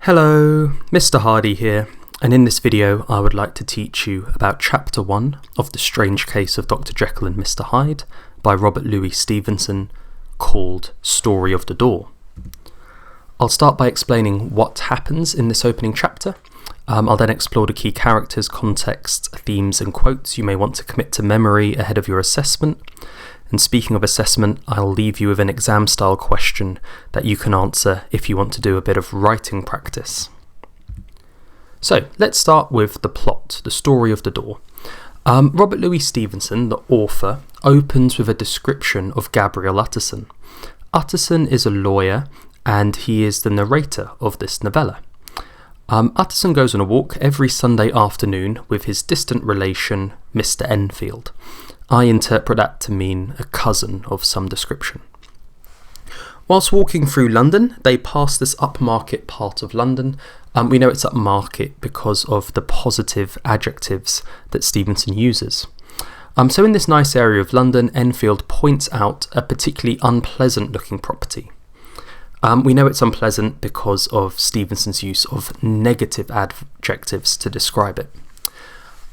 Hello, Mr. Hardy here, and in this video I would like to teach you about Chapter 1 of The Strange Case of Dr. Jekyll and Mr. Hyde by Robert Louis Stevenson, called Story of the Door. I'll start by explaining what happens in this opening chapter. I'll then explore the key characters, context, themes and quotes you may want to commit to memory ahead of your assessment. And speaking of assessment, I'll leave you with an exam-style question that you can answer if you want to do a bit of writing practice. So, let's start with the plot, the story of the door. Robert Louis Stevenson, the author, opens with a description of Gabriel Utterson. Utterson is a lawyer, and he is the narrator of this novella. Utterson goes on a walk every Sunday afternoon with his distant relation, Mr. Enfield. I interpret that to mean a cousin of some description. Whilst walking through London, they pass this upmarket part of London. We know it's upmarket because of the positive adjectives that Stevenson uses. So in this nice area of London, Enfield points out a particularly unpleasant looking property. We know it's unpleasant because of Stevenson's use of negative adjectives to describe it.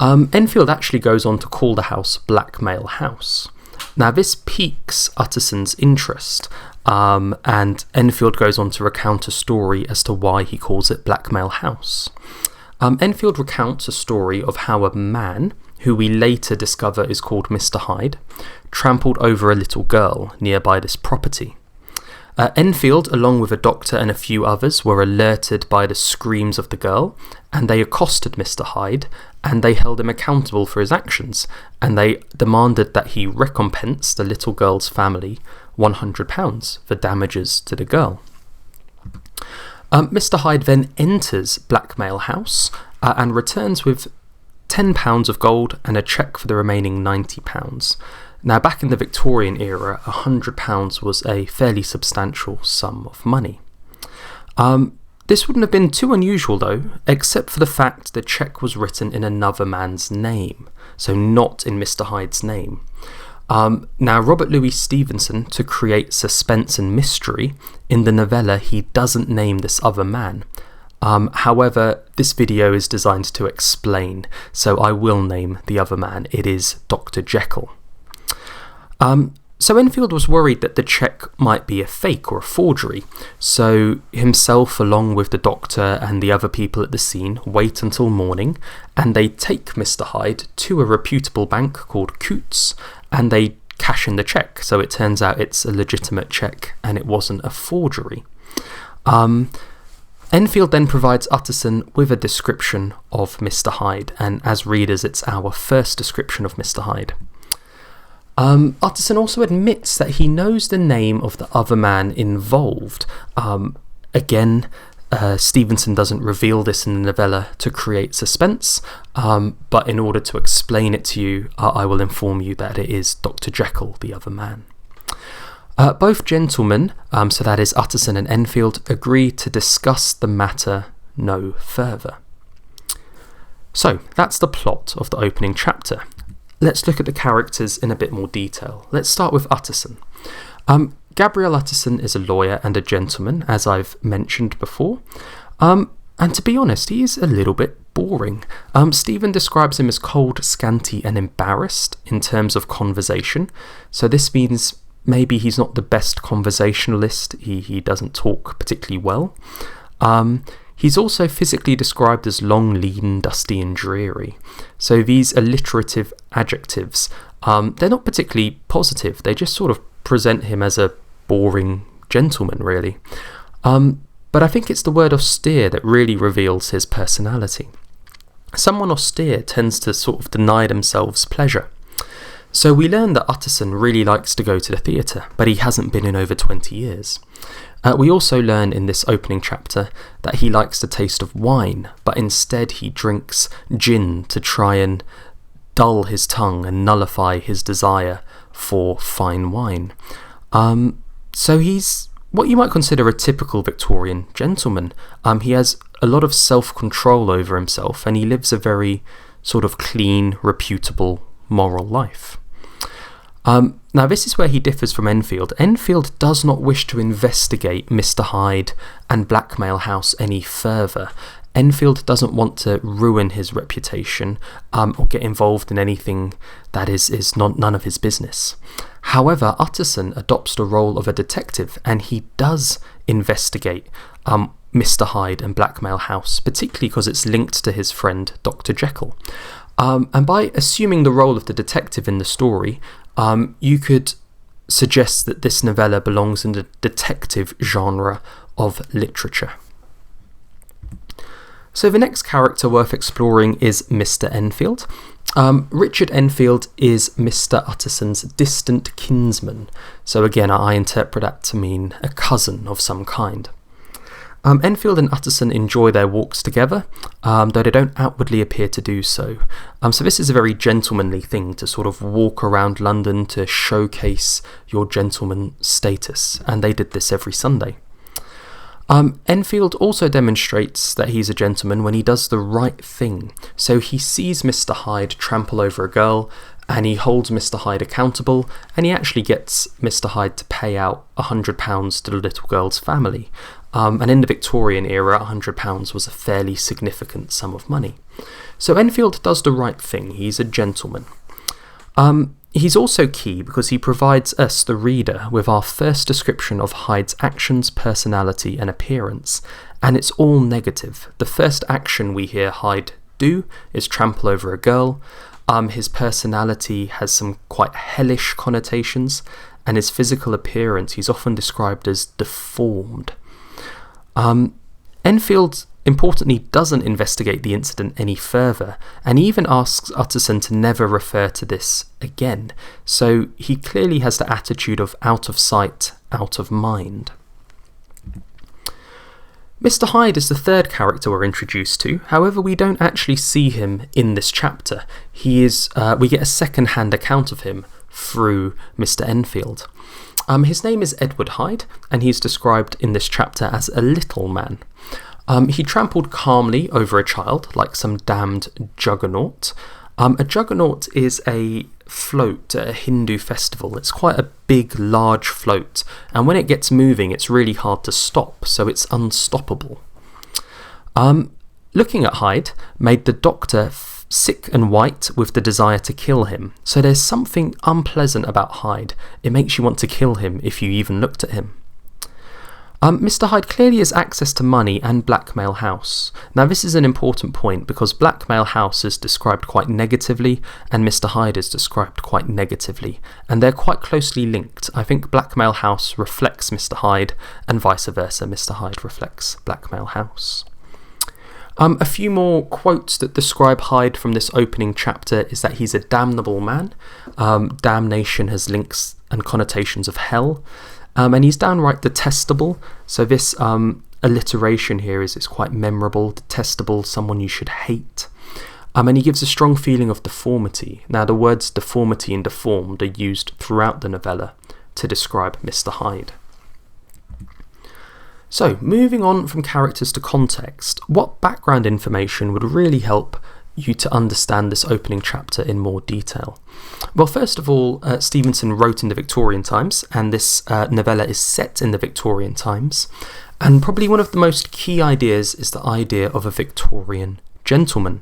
Enfield actually goes on to call the house Blackmail House. Now this piques Utterson's interest, and Enfield goes on to recount a story as to why he calls it Blackmail House. Enfield recounts a story of how a man, who we later discover is called Mr. Hyde, trampled over a little girl nearby this property. Enfield, along with a doctor and a few others, were alerted by the screams of the girl, and they accosted Mr. Hyde, and they held him accountable for his actions, and they demanded that he recompense the little girl's family £100 for damages to the girl. Mr. Hyde then enters Blackmail House and returns with £10 of gold and a cheque for the remaining £90. Now, back in the Victorian era, £100 was a fairly substantial sum of money. This wouldn't have been too unusual though, except for the fact the cheque was written in another man's name, so not in Mr. Hyde's name. Now, Robert Louis Stevenson, to create suspense and mystery, in the novella he doesn't name this other man. However, this video is designed to explain, so I will name the other man. It is Dr. Jekyll. So Enfield was worried that the cheque might be a fake or a forgery, so himself along with the doctor and the other people at the scene wait until morning, and they take Mr. Hyde to a reputable bank called Coutts, and they cash in the cheque, so it turns out it's a legitimate cheque and it wasn't a forgery. Enfield then provides Utterson with a description of Mr. Hyde, and as readers it's our first description of Mr. Hyde. Utterson also admits that he knows the name of the other man involved. Again, Stevenson doesn't reveal this in the novella to create suspense, but in order to explain it to you, I will inform you that it is Dr. Jekyll, the other man. Both gentlemen, so that is Utterson and Enfield, agree to discuss the matter no further. So, that's the plot of the opening chapter. Let's look at the characters in a bit more detail. Let's start with Utterson. Gabriel Utterson is a lawyer and a gentleman, as I've mentioned before. And to be honest, he is a little bit boring. Stephen describes him as cold, scanty and embarrassed in terms of conversation. So this means maybe he's not the best conversationalist. He doesn't talk particularly well. He's also physically described as long, lean, dusty and dreary. So these alliterative adjectives, they're not particularly positive. They just sort of present him as a boring gentleman, really. But I think it's the word austere that really reveals his personality. Someone austere tends to sort of deny themselves pleasure. So we learn that Utterson really likes to go to the theatre, but he hasn't been in over 20 years. We also learn in this opening chapter that he likes the taste of wine, but instead he drinks gin to try and dull his tongue and nullify his desire for fine wine. So he's what you might consider a typical Victorian gentleman. He has a lot of self-control over himself, and he lives a very sort of clean, reputable, moral life. Now this is where he differs from Enfield. Enfield does not wish to investigate Mr. Hyde and blackmail House any further. Enfield doesn't want to ruin his reputation or get involved in anything that is none of his business. However, Utterson adopts the role of a detective, and he does investigate Mr. Hyde and blackmail House, particularly because it's linked to his friend Dr. Jekyll. And by assuming the role of the detective in the story, you could suggest that this novella belongs in the detective genre of literature. So the next character worth exploring is Mr. Enfield. Richard Enfield is Mr. Utterson's distant kinsman. So again, I interpret that to mean a cousin of some kind. Enfield and Utterson enjoy their walks together, though they don't outwardly appear to do so. So this is a very gentlemanly thing, to sort of walk around London to showcase your gentleman status, and they did this every Sunday. Enfield also demonstrates that he's a gentleman when he does the right thing. So he sees Mr. Hyde trample over a girl, and he holds Mr. Hyde accountable, and he actually gets Mr. Hyde to pay out £100 to the little girl's family. And in the Victorian era, £100 was a fairly significant sum of money. So Enfield does the right thing. He's a gentleman. He's also key because he provides us, the reader, with our first description of Hyde's actions, personality and appearance, and it's all negative. The first action we hear Hyde do is trample over a girl. His personality has some quite hellish connotations, and his physical appearance, he's often described as deformed. Enfield importantly doesn't investigate the incident any further, and he even asks Utterson to never refer to this again, so he clearly has the attitude of out of sight, out of mind. Mr. Hyde is the third character we're introduced to. However, we don't actually see him in this chapter. We get a second-hand account of him through Mr. Enfield. His name is Edward Hyde, and he's described in this chapter as a little man. He trampled calmly over a child, like some damned juggernaut. A juggernaut is a float at a Hindu festival. It's quite a big, large float, and when it gets moving, it's really hard to stop, so it's unstoppable. Looking at Hyde made the doctor sick and white with the desire to kill him. So there's something unpleasant about Hyde. It makes you want to kill him if you even looked at him. Mr. Hyde clearly has access to money and blackmail House. Now this is an important point because blackmail House is described quite negatively and Mr. Hyde is described quite negatively, and they're quite closely linked. I think blackmail House reflects Mr. Hyde and vice versa, Mr. Hyde reflects blackmail House. A few more quotes that describe Hyde from this opening chapter is that he's a damnable man. Damnation has links and connotations of hell. And he's downright detestable, so this alliteration here is quite memorable. Detestable, someone you should hate. And he gives a strong feeling of deformity. Now the words deformity and deformed are used throughout the novella to describe Mr. Hyde. So, moving on from characters to context, what background information would really help you to understand this opening chapter in more detail? Well, first of all, Stevenson wrote in the Victorian times, and this novella is set in the Victorian times, and probably one of the most key ideas is the idea of a Victorian gentleman.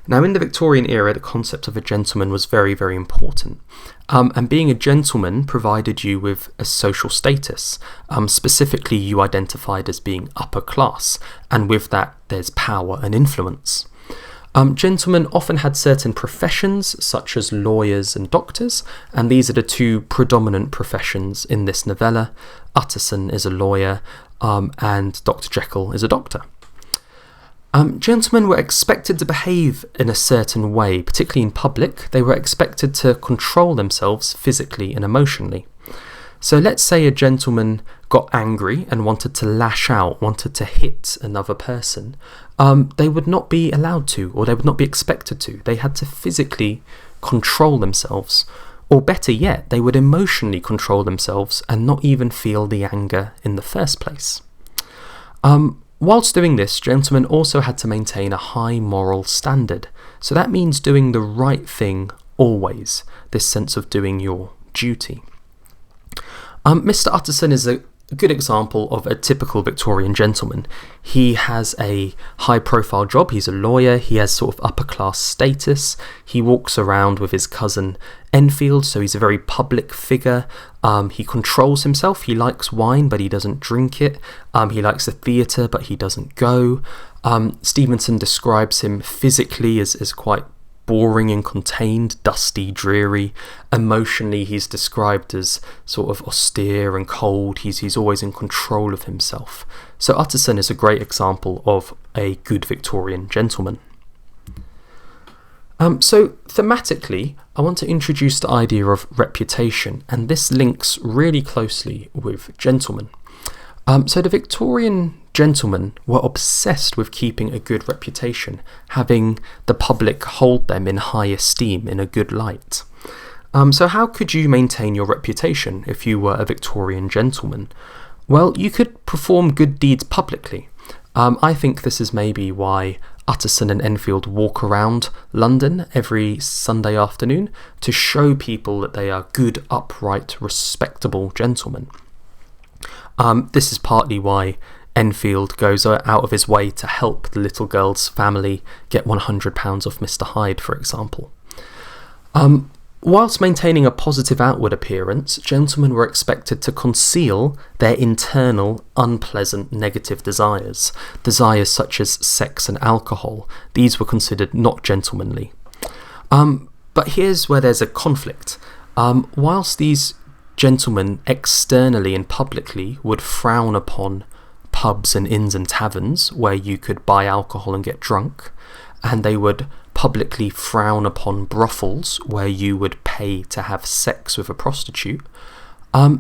Now, in the Victorian era, the concept of a gentleman was very, very important, and being a gentleman provided you with a social status. Specifically, you identified as being upper class, and with that, there's power and influence. Gentlemen often had certain professions, such as lawyers and doctors, and these are the two predominant professions in this novella. Utterson is a lawyer, and Dr. Jekyll is a doctor. Gentlemen were expected to behave in a certain way, particularly in public. They were expected to control themselves physically and emotionally. So let's say a gentleman got angry and wanted to lash out, wanted to hit another person. They would not be allowed to, or they would not be expected to. They had to physically control themselves, or better yet, they would emotionally control themselves and not even feel the anger in the first place. Whilst doing this, gentlemen also had to maintain a high moral standard. So that means doing the right thing always, this sense of doing your duty. Mr. Utterson is a good example of a typical Victorian gentleman. He has a high-profile job. He's a lawyer. He has sort of upper-class status. He walks around with his cousin Enfield, so he's a very public figure. He controls himself. He likes wine, but he doesn't drink it. He likes the theatre, but he doesn't go. Stevenson describes him physically as quite boring and contained, dusty, dreary. Emotionally, he's described as sort of austere and cold. He's always in control of himself. So Utterson is a great example of a good Victorian gentleman. So thematically, I want to introduce the idea of reputation, and this links really closely with gentlemen. So the Victorian gentlemen were obsessed with keeping a good reputation, having the public hold them in high esteem, in a good light. So how could you maintain your reputation if you were a Victorian gentleman? Well, you could perform good deeds publicly. I think this is maybe why Utterson and Enfield walk around London every Sunday afternoon, to show people that they are good, upright, respectable gentlemen. This is partly why Enfield goes out of his way to help the little girl's family get £100 off Mr. Hyde, for example. Whilst maintaining a positive outward appearance, gentlemen were expected to conceal their internal, unpleasant, negative desires such as sex and alcohol. These were considered not gentlemanly. But here's where there's a conflict. Whilst these gentlemen externally and publicly would frown upon pubs and inns and taverns where you could buy alcohol and get drunk, and they would publicly frown upon brothels where you would pay to have sex with a prostitute,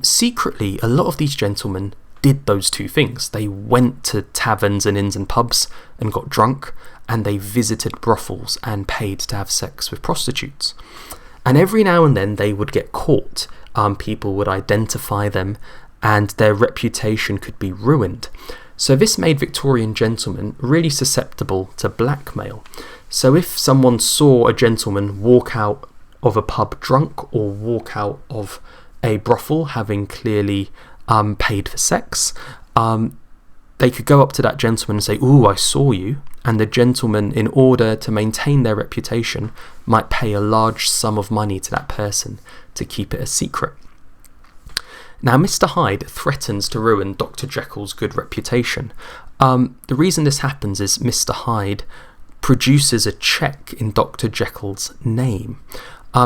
secretly a lot of these gentlemen did those two things. They went to taverns and inns and pubs and got drunk, and they visited brothels and paid to have sex with prostitutes. And every now and then they would get caught. People would identify them, and their reputation could be ruined. So this made Victorian gentlemen really susceptible to blackmail. So if someone saw a gentleman walk out of a pub drunk, or walk out of a brothel having clearly paid for sex, they could go up to that gentleman and say, "Ooh, I saw you," and the gentleman, in order to maintain their reputation, might pay a large sum of money to that person to keep it a secret. Now, Mr. Hyde threatens to ruin Dr. Jekyll's good reputation. The reason this happens is Mr. Hyde produces a cheque in Dr. Jekyll's name.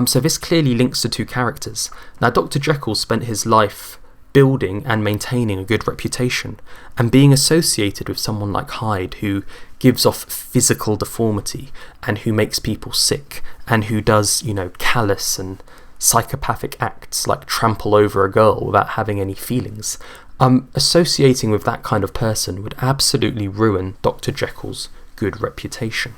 So this clearly links the two characters. Now, Dr. Jekyll spent his life building and maintaining a good reputation, and being associated with someone like Hyde, who gives off physical deformity and who makes people sick and who does, callous and psychopathic acts like trample over a girl without having any feelings. Associating with that kind of person would absolutely ruin Dr. Jekyll's good reputation.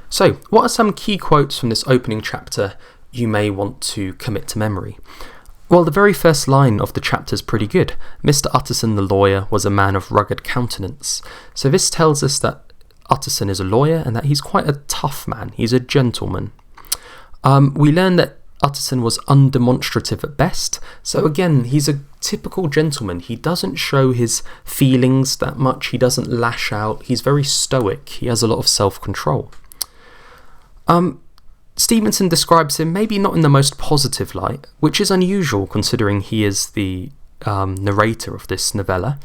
So, what are some key quotes from this opening chapter you may want to commit to memory? Well, the very first line of the chapter is pretty good. Mr. Utterson the lawyer was a man of rugged countenance. So this tells us that Utterson is a lawyer and that he's quite a tough man. He's a gentleman. We learn that Utterson was undemonstrative at best. So again, he's a typical gentleman. He doesn't show his feelings that much. He doesn't lash out. He's very stoic. He has a lot of self-control. Stevenson describes him maybe not in the most positive light, which is unusual considering he is the narrator of this novella.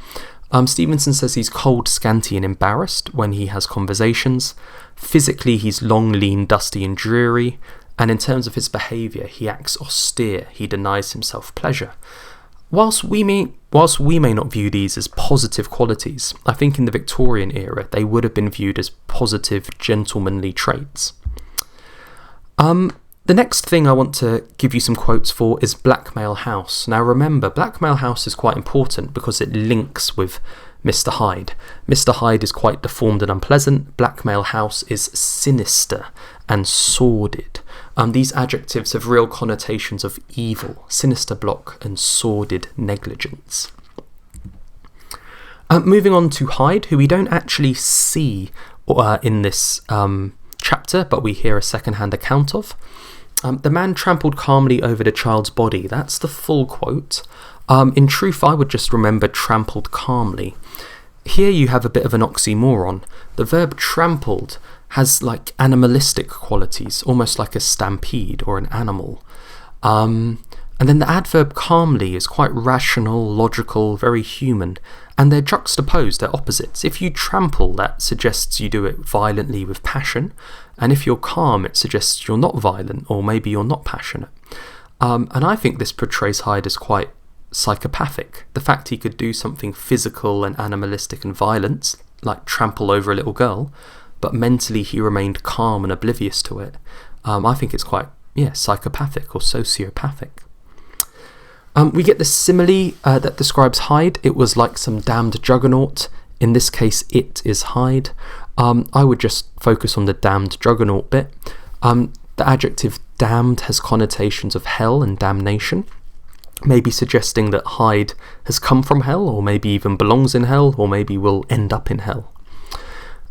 Stevenson says he's cold, scanty and embarrassed when he has conversations. Physically, he's long, lean, dusty and dreary. And in terms of his behaviour, he acts austere. He denies himself pleasure. Whilst we may not view these as positive qualities, I think in the Victorian era they would have been viewed as positive, gentlemanly traits. The next thing I want to give you some quotes for is Blackmail House. Now remember, Blackmail House is quite important because it links with Mr. Hyde. Mr. Hyde is quite deformed and unpleasant. Blackmail House is sinister and sordid. These adjectives have real connotations of evil, sinister block and sordid negligence. Moving on to Hyde, who we don't actually see in this chapter, but we hear a second-hand account of. The man trampled calmly over the child's body. That's the full quote. In truth, I would just remember trampled calmly. Here you have a bit of an oxymoron. The verb trampled has like animalistic qualities, almost like a stampede or an animal. And then the adverb calmly is quite rational, logical, very human. And they're juxtaposed, they're opposites. If you trample, that suggests you do it violently with passion. And if you're calm, it suggests you're not violent, or maybe you're not passionate. And I think this portrays Hyde as quite psychopathic. The fact he could do something physical and animalistic and violent, like trample over a little girl, but mentally he remained calm and oblivious to it. I think it's quite, psychopathic or sociopathic. We get the simile that describes Hyde. It was like some damned juggernaut. In this case, it is Hyde. I would just focus on the damned juggernaut bit. The adjective damned has connotations of hell and damnation, maybe suggesting that Hyde has come from hell, or maybe even belongs in hell, or maybe will end up in hell.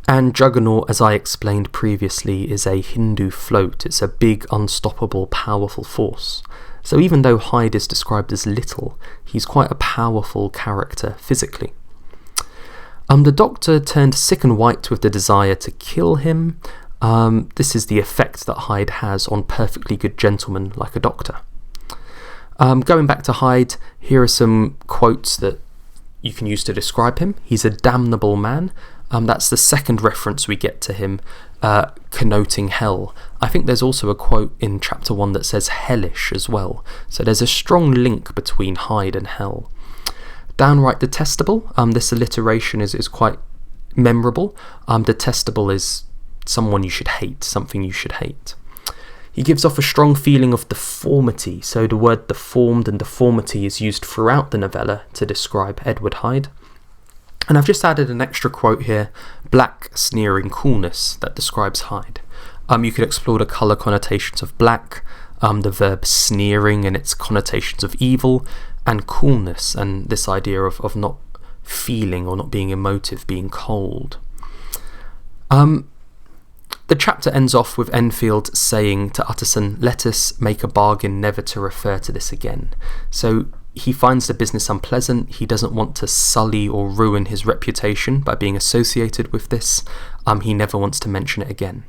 And juggernaut, as I explained previously, is a Hindu float. It's a big, unstoppable, powerful force. So even though Hyde is described as little, he's quite a powerful character physically. The doctor turned sick and white with the desire to kill him. This is the effect that Hyde has on perfectly good gentlemen like a doctor. Going back to Hyde, here are some quotes that you can use to describe him. He's a damnable man. That's the second reference we get to him, connoting hell. I think there's also a quote in chapter 1 that says hellish as well. So there's a strong link between Hyde and hell. Downright detestable. This alliteration is quite memorable. Detestable is someone you should hate, something you should hate. He gives off a strong feeling of deformity, so the word deformed and deformity is used throughout the novella to describe Edward Hyde. And I've just added an extra quote here, black, sneering coolness, that describes Hyde. You could explore the colour connotations of black, the verb sneering and its connotations of evil, and coolness, and this idea of not feeling or not being emotive, being cold. The chapter ends off with Enfield saying to Utterson, "Let us make a bargain never to refer to this again." So he finds the business unpleasant. He doesn't want to sully or ruin his reputation by being associated with this. He never wants to mention it again.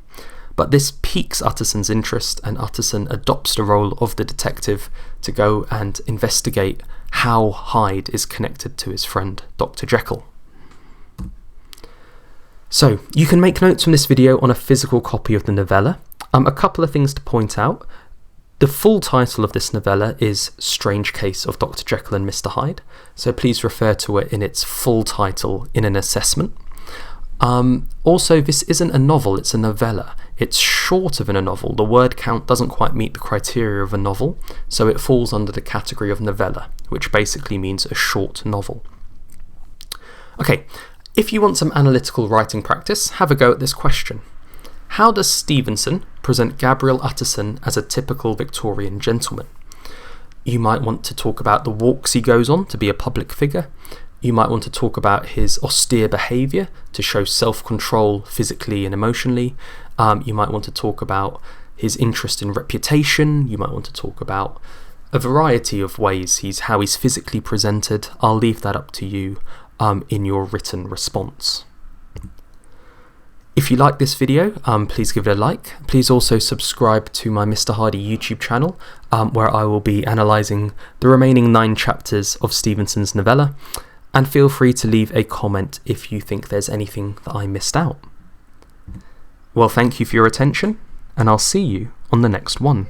But this piques Utterson's interest, and Utterson adopts the role of the detective to go and investigate how Hyde is connected to his friend Dr. Jekyll. So, you can make notes from this video on a physical copy of the novella. A couple of things to point out. The full title of this novella is Strange Case of Dr. Jekyll and Mr. Hyde, so please refer to it in its full title in an assessment. Also, this isn't a novel, it's a novella. It's shorter than a novel. The word count doesn't quite meet the criteria of a novel, so it falls under the category of novella, which basically means a short novel. Okay, if you want some analytical writing practice, have a go at this question. How does Stevenson present Gabriel Utterson as a typical Victorian gentleman? You might want to talk about the walks he goes on to be a public figure. You might want to talk about his austere behaviour to show self-control physically and emotionally. You might want to talk about his interest in reputation. You might want to talk about a variety of ways how he's physically presented. I'll leave that up to you in your written response. If you like this video, please give it a like. Please also subscribe to my Mr. Hardy YouTube channel, where I will be analysing the remaining 9 chapters of Stevenson's novella. And feel free to leave a comment if you think there's anything that I missed out. Well, thank you for your attention, and I'll see you on the next one.